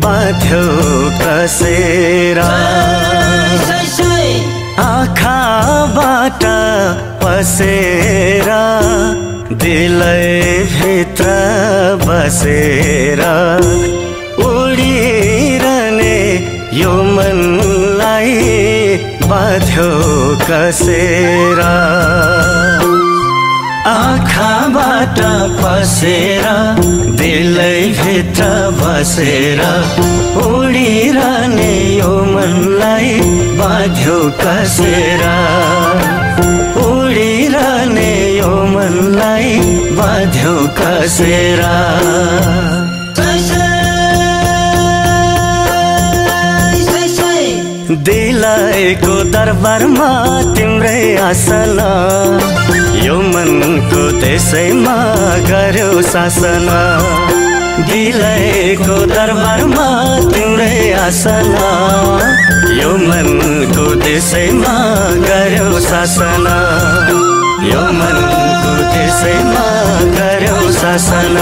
बाँध्यो कसेर आँखाबाट पसेर दिलैभित्र बसेर उडिरहने यो मनलाई बाँध्यो कसेर आँखाबाट पसेर दिलैभित्र बसेर उडिरहने यो मनलाई बाँध्यो कसेर उडिरहने यो मनलाई बाँध्यो कसेर दिलैको दरबारमा तिम्रै आसन यो मनको त्यसैमा गर्यो शासन दिलैको दरबारमा तिम्रै आसन यो मनको त्यसैमा गर्यो शासन यो मनको त्यसैमा गर्यो शासन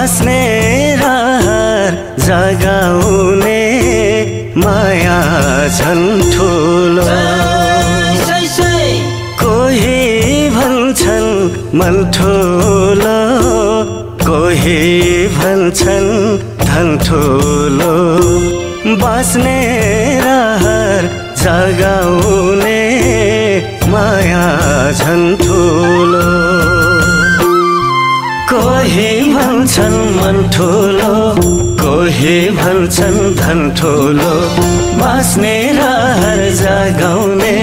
बस्ने रहर जगाउने माया झन् ठुलो कोही भन्छन् मन ठुलो कोही भन्छन् धन ठुलो बस्ने रहर जगाउने माया झन् ठुलो कोही भन्छन् मन ठुलो कोही भन्छन् धन ठुलो बाँच्ने रहर जगाउने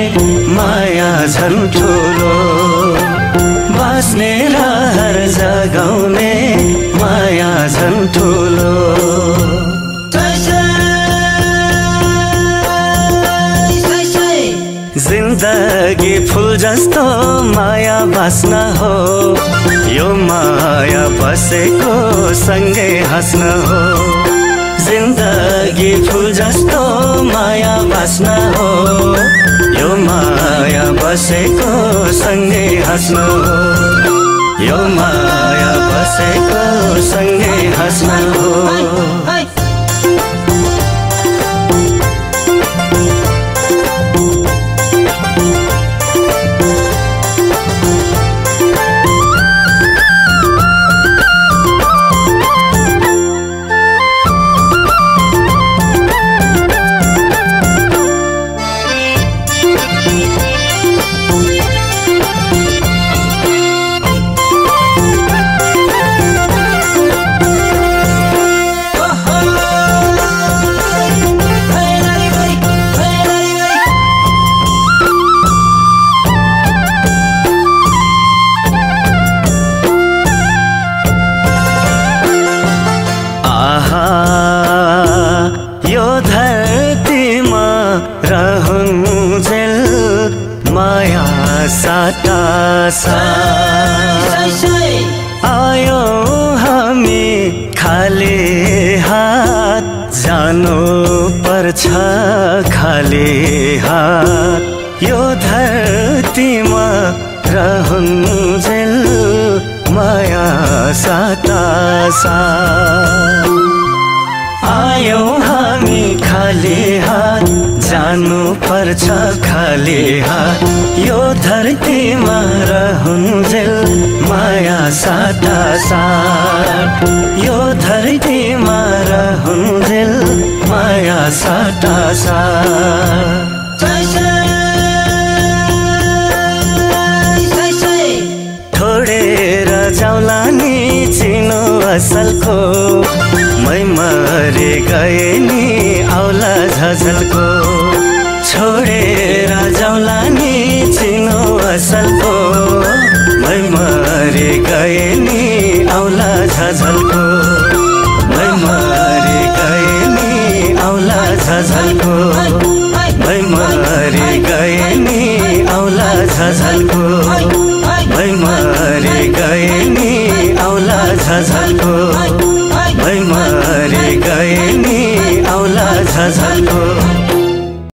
माया झन् ठुलो बाँच्ने रहर जगाउने माया झन् ठुलो जिन्दगी फुल जस्तो माया बाँच्न हो यो माया बसेको सँगै हाँस्न हो जिन्दगी फुल जस्तो माया बाँच्न हो यो माया बसेको सँगै हाँस्न हो यो माया बसेको सँगै हाँस्न हो यो धरतीमा रहन्जेल माया साटा आयो हामी खाली हात जानु पर्छ खाली हात यो धरतीमा रहन्जेल माया साटा आयो हामी खाली हात जानु पर्छ खाली हात यो धरतीमा रहन्जेल माया साटा साथ यो धरतीमा रहन्जेल माया साटा साथ छोडेर जाउला नि चिनो असलको मै मरे गए नि आउला झझलको झझल्को मै मरे गए नि औला झझल्को मै मरे गए नि औला झझल्को मै मरे गए नि औला झझल्को मै मरे गए नि औला झझल्को